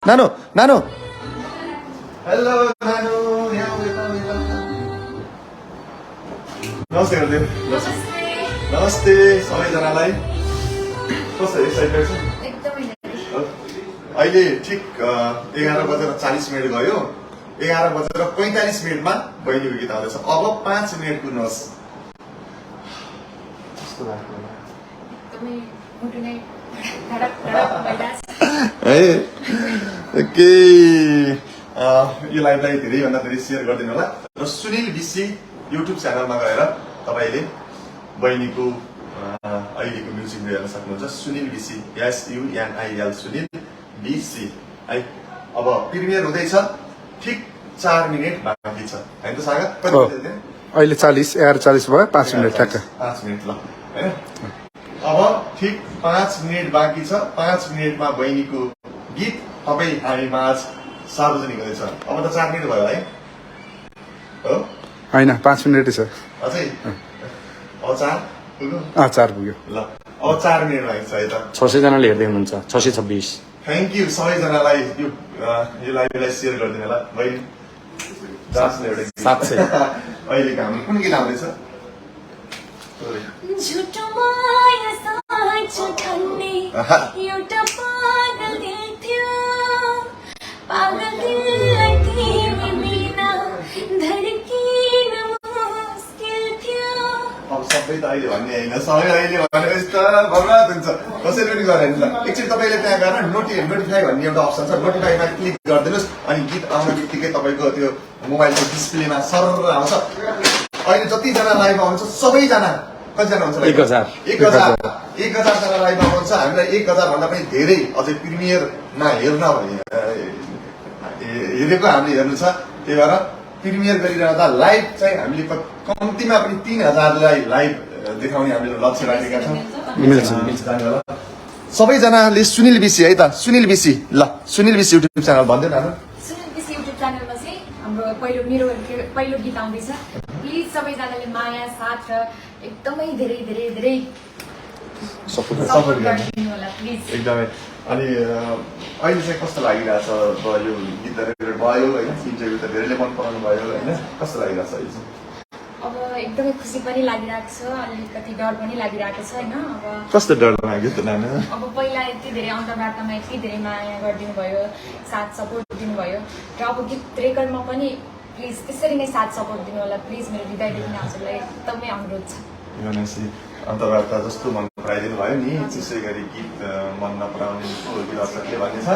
नानो नानो हेलो नानो नमस्ते गुरुदेव नमस्ते सबैजनालाई कस्तो एक्साइटेड छ अहिले ठिक 11:40 गयो 11:45 बहिनीको गीत आउँदैछ अब 5 मिनट कुर्नुहोस् कस्तो लाग्यो ओके यो लाइभलाई धेरैभन्दा धेरै सेयर गरिदिनु होला र सुनिल बिसी युट्युब च्यानलमा गएर तपाईले बहिनीको अहिलेको म्युजिक भिडियो हेर्न सक्नुहुन्छ सुनिल बिसी SUNIL सुनिल बिसी है अब प्रिमियर हुँदैछ ठिक 4 मिनेट बाँकी छ हैन त सागर कति अहिले 11:40 भयो 5 मिनेट ठ्याक्क 5 मिनेट ल हैन अब ठिक 5 मिनेट बाँकी छ 5 मिनेटमा बहिनीको गीत तपाईँ हामी माझ सार्वजनिक हुँदैछ अब त 4 मिनेट भयो है हो हैन 5 मिनेटै छ अझै अब 4 पुग्यो 4 पुग्यो ल अब 4 मिनेट बाँकी छ है त 600 जनाले हेर्दै हुनुहुन्छ 626 थ्यांक यू सबैजनालाई यो लाइभलाई सेयर गरिदिनु होला बहिनी जाँच्ने एउटा 700 अहिले हाम्रो कुन गीत आउँदैछ झुटो माया साँचो ठान्ने एउटा पागल दिल थियो पागल दिललाई तिमी बिना धड्किन मुस्किल थियो अब सबै त अहिले भन्ने हैन सबै अहिले भनेपछि त बर्बाद हुन्छ कसैले पनि गरेन ल एकचोटि तपाईले त्यहाँ गएर नोटिफाई भन्ने एउटा अप्सन छ नोटिफाईमा क्लिक गरिदिनुस् अनि गीत आउन बित्तिकै तपाईको त्यो मोबाइलको डिस्प्लेमा सर्र आउँछ अहिले जति जना लाइभ आउँछ सबैजना कतिजना हुन्छ 1000 जना लाइभ आउँछ हामीलाई 1000 भन्दा पनि धेरै अझै प्रिमियरमा हेर्न हेरेको हामीले हेर्नु छ त्यही भएर प्रिमियर गरिरहँदा लाइभ चाहिँ हामीले कम्तीमा पनि 3000 लाई लाइभ देखाउने हामीले लक्ष्य राखेका छौँ मिल्छ सबैजनाले सुनिल बिसी है त सुनिल बिसी ल सुनिल बिसी युट्युब च्यानल भन्दै न सुनिल बिसी युट्युब च्यानलमा चाहिँ हाम्रो पहिलो गीत आउँदैछ प्लिज सबैजनाले माया साथ र एकदमै धेरै धेरै धेरै सपोर्ट गरिदिनु होला प्लिज एकदमै अनि अहिले चाहिँ कस्तो लागिरहेछ यो गीत रेकर्ड भयो हैन इन्टरभ्यु त धेरैले मन पराउनु भयो हैन कस्तो लागिरहेछ अहिले चाहिँ अब एकदमै खुसी पनि लागिरहेको छ अलिकति डर पनि लागिरहेको छ हैन अब कस्तो डर लाग्यो त नाना अब पहिला यति धेरै अन्तर्वार्तामा यति धेरै माया गरिदिनु भयो साथ सपोर्ट दिनुभयो र अब गीत रेकर्डमा पनि प्लिज त्यसरी नै साथ सपोर्ट दिनु होला प्लिज मेरो हृदयदेखि हजुरलाई एकदमै अनुरोध छ भनेपछि अन्तर्वार्ता जस्तो मन पराइदिनु भयो नि त्यसै गरी गीत मन नपराउने दर्शकले भन्ने छ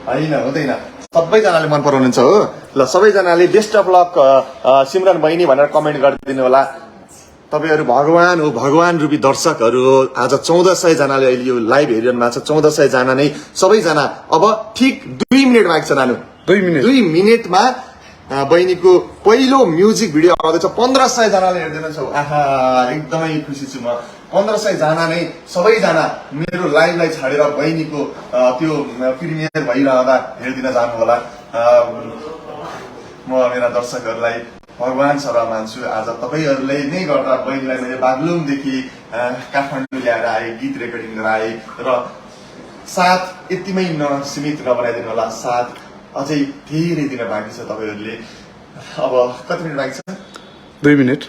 होइन हुँदैन सबैजनाले मन पराउनुहुन्छ हो ल सबैजनाले बेस्ट अफ लक सिमरन बहिनी भनेर कमेन्ट गरिदिनु होला तपाईहरु भगवान हो भगवान रूपी दर्शकहरु हो आज 1400 जनाले अहिले यो लाइभ हेरिरहनु भएको छ 1400 जना नै सबैजना अब ठिक 2 मिनेट बाँकी छ नानु 2 मिनेटमा बहिनीको पहिलो म्युजिक भिडियो आउँदैछ 1500 जनाले हेर्दैनछौ आहा एकदमै खुसी छु म 1500 जना नै सबैजना मेरो लाइभलाई छाडेर बहिनीको त्यो प्रिमियर भइरहँदा हेर्दिन जानु होला म मेरा दर्शकहरुलाई भगवान सर मान्छु आज तपाईहरुले नै गर्दा बहिनीलाई मैले बागलुङदेखि काठमाडौँ ल्याएर आए गीत रेकर्डिङ गराए र साथ यतिमै नसीमित नबनाइदिनु होला साथ अझै धेरै दिन बाँकी छ तपाईहरुले अब कति मिनेट बाँकी छ 2 मिनेट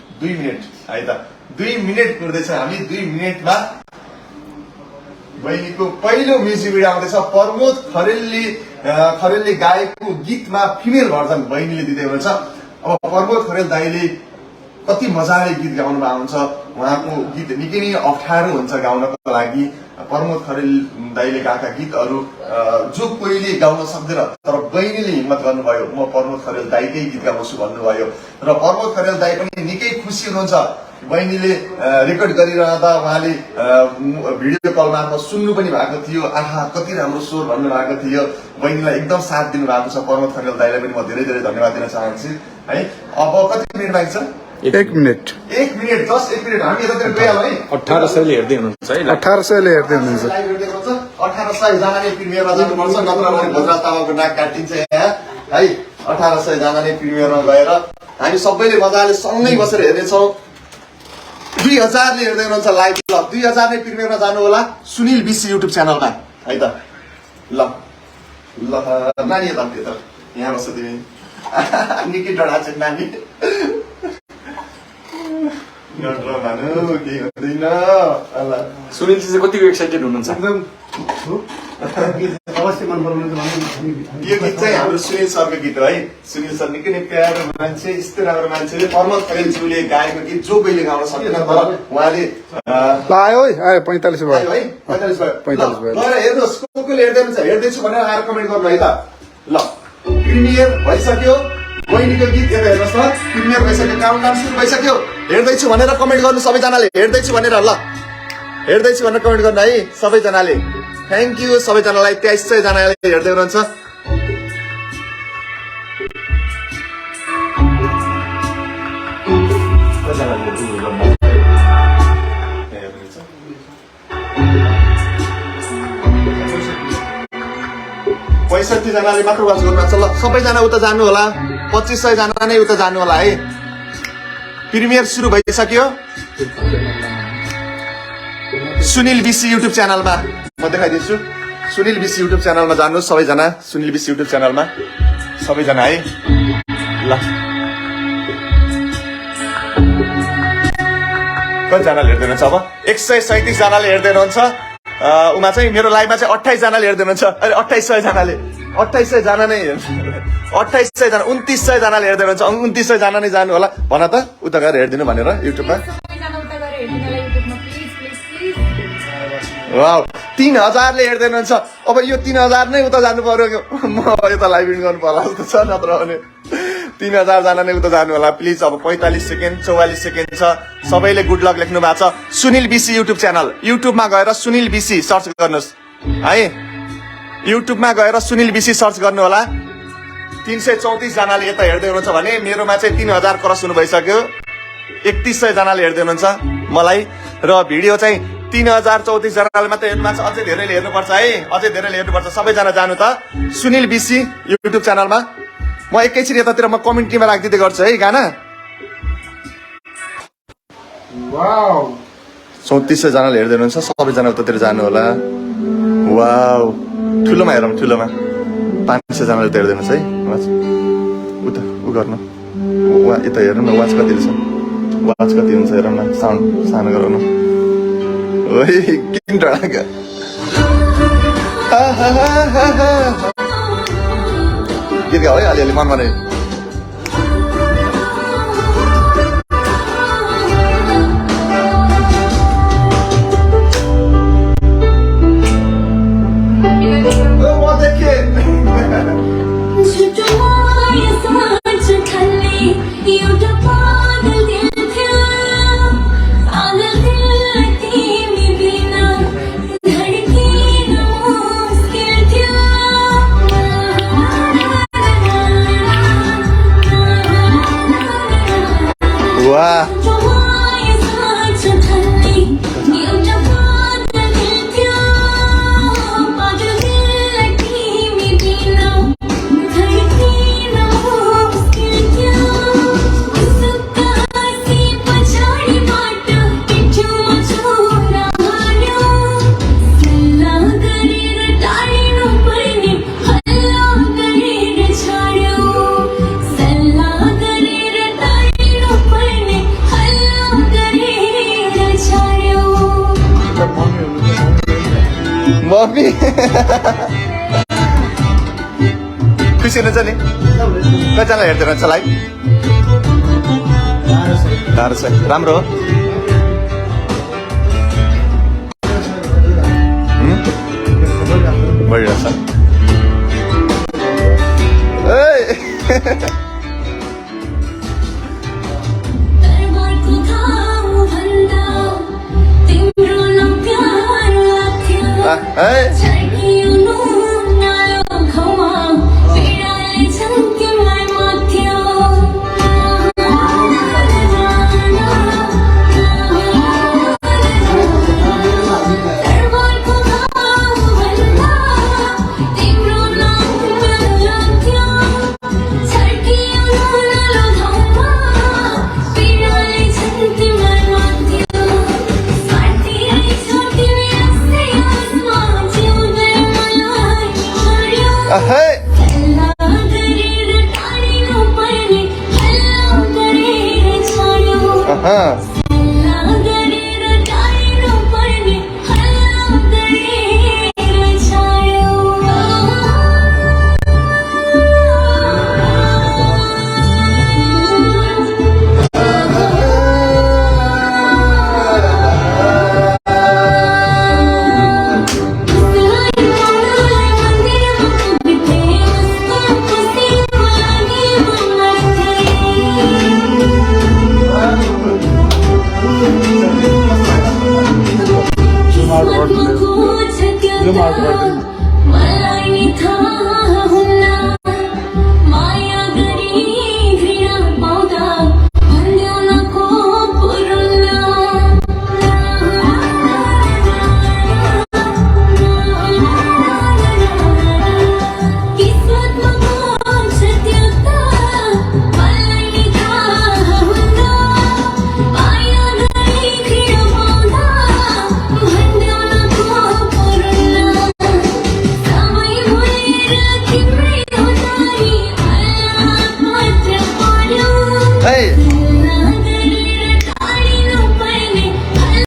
है त 2 मिनेट कुर्दैछ हामी 2 मिनेटमा बहिनीको पहिलो म्युजिक भिडियो आउँदैछ प्रमोद खरेलले गाएको गीतमा फिमेल भर्जन बहिनीले दिँदै हुनुहुन्छ अब प्रमोद खरेल दाइले कति मजाले गीत गाउनु भएको हुन्छ उहाँको गीत निकै नै अप्ठ्यारो हुन्छ गाउनको लागि प्रमोद खरेल दाइले गाएका गीतहरू जो कोहीले गाउन सक्दैन तर बहिनीले हिम्मत गर्नुभयो म प्रमोद खरेल दाइकै गीत गाउँछु भन्नुभयो र प्रमोद खरेल दाइ पनि निकै खुसी हुनुहुन्छ बहिनीले रेकर्ड गरिरहँदा उहाँले भिडियो कल मार्फत सुन्नु पनि भएको थियो आहा कति राम्रो स्वर भन्नु भएको थियो बहिनीलाई एकदम साथ दिनु भएको छ प्रमोद खरेल दाइलाई पनि म धेरै धेरै धन्यवाद दिन चाहन्छु है अब कति मिनेट बाँकी छ 1 मिनेट जस्ट 1 मिनेट हामी यतातिर गइहाल्यौँ है 1800 ले हेर्दै हुनुहुन्छ है 1800 ले हेर्दै हुनुहुन्छ 1800 जनाले प्रिमियरमा जानुपर्छ नत्र भने भोजराज तामाङको नाक काटिन्छ यहाँ है 1800 जनाले प्रिमियरमा गएर हामी सबैले मजाले सँगै बसेर हेर्नेछौँ 2000 ले हेर्दै हुनुहुन्छ लाइभ ल 2000 ले प्रिमियरमा जानु होला सुनिल बिसी युट्युब च्यानलमा है त ल ल नानी यता त यहाँ बस्छ तिमी निकै डढा छ नानी डर भानु केही हुँदैन सुनिल चाहिँ कतिको एक्साइटेड हुनुहुन्छ अवश्य मन पराउनु यो गीत चाहिँ हाम्रो सुनिल सरको गीत हो है सुनिल सर निकै नै प्यारो मान्छे यस्तो राम्रो मान्छेले प्रमोद खरेलज्यूले गाएको गीत जो कहिले गाउन सक्दैन तर उहाँले आयो है आयो 45 भयो है 45 भयो 45 भयो। गएर हेर्नुहोस् कसले हेर्दैछु भनेर आएर कमेन्ट गर्नु है त ल प्रिमियर भइसक्यो बहिनीको गीत यता हेर्नुहोस् त प्रिमियर भइसक्यो काउन्टडाउन सुरु भइसक्यो हेर्दैछु भनेर कमेन्ट गर्नु सबैजनाले हेर्दैछु भनेर ल हेर्दैछु भनेर कमेन्ट गर्नु है सबैजनाले थ्याङ्क यू सबैजनालाई 2300 जनाले हेर्दै हुनुहुन्छ पैँसठी जनाले मात्र वाच गर्नुहुन्छ ल सबैजना उता जानु होला 2500 जना नै उता जानु होला है प्रिमियर सुरु भइसक्यो सुनिल बिसी युट्युब च्यानलमा म देखाइदिन्छु सुनिल बिसी युट्युब च्यानलमा जानुहोस् सबैजना सुनिल बिसी युट्युब च्यानलमा सबैजना है ल कतिजनाले हेर्दै हुनुहुन्छ अब 137 जनाले हेर्दै हुनुहुन्छ उमा चाहिँ मेरो लाइभमा चाहिँ 28 जनाले हेर्दै हुनुहुन्छ अरे 2800 जनाले 2800 जना नै 2800 जना 2900 जनाले हेर्दै हुनुहुन्छ 2900 जना नै जानु होला भन त उता गएर हेर्दिनु भनेर युट्युबमा वाउ 3000 ले हेर्दै हुनुहुन्छ अब यो 3000 नै उता जानु पर्यो म यता लाइभ इन गर्नु पर्ला जस्तो छ नत्र भने 3000 जना नै उता जानु होला प्लिज अब 45 सेकेन्ड 44 सेकेन्ड छ सबैले गुड लक लेख्नु भएको छ सुनिल बिसी युट्युब च्यानल युट्युबमा गएर सुनिल बिसी सर्च गर्नुहोस् है युट्युबमा गएर सुनिल बिसी सर्च गर्नु होला 334 जनाले यता हेर्दै हुनुहुन्छ भने मेरोमा चाहिँ 3000 क्रस हुनु भइसक्यो 3100 जनाले हेर्दै हुनुहुन्छ मलाई र भिडियो चाहिँ 3034 जनाले मात्रै हेर्नु भएको छ अझै धेरैले हेर्नुपर्छ है अझै धेरैले हेर्नुपर्छ सबैजना जानु त सुनिल बिसी युट्युब च्यानलमा म एकैछिन यतातिर म कमेन्ट्रीमा राखिदिँदै गर्छु है गाना वाउ 3400 जनाले हेर्दै हुनुहुन्छ सबैजना उतातिर जानु होला वाउ ठुलोमा हेरौँ ठुलोमा 500 जनाले उता हेर्दै हुनुहुन्छ है उता उ गर्नु यता हेर्नु न वाच कति छ वाच कति हुन्छ हेरौँ न साउन्ड सानो गराउनु ओइ किन डराका गीत गाऊ है अलिअलि मनमा नै खुसी हुनुहुन्छ नि कतिजना हेर्दै हुनुहुन्छ लाइभ गाह्रो छ राम्रो हो बढिरहेछ Hey!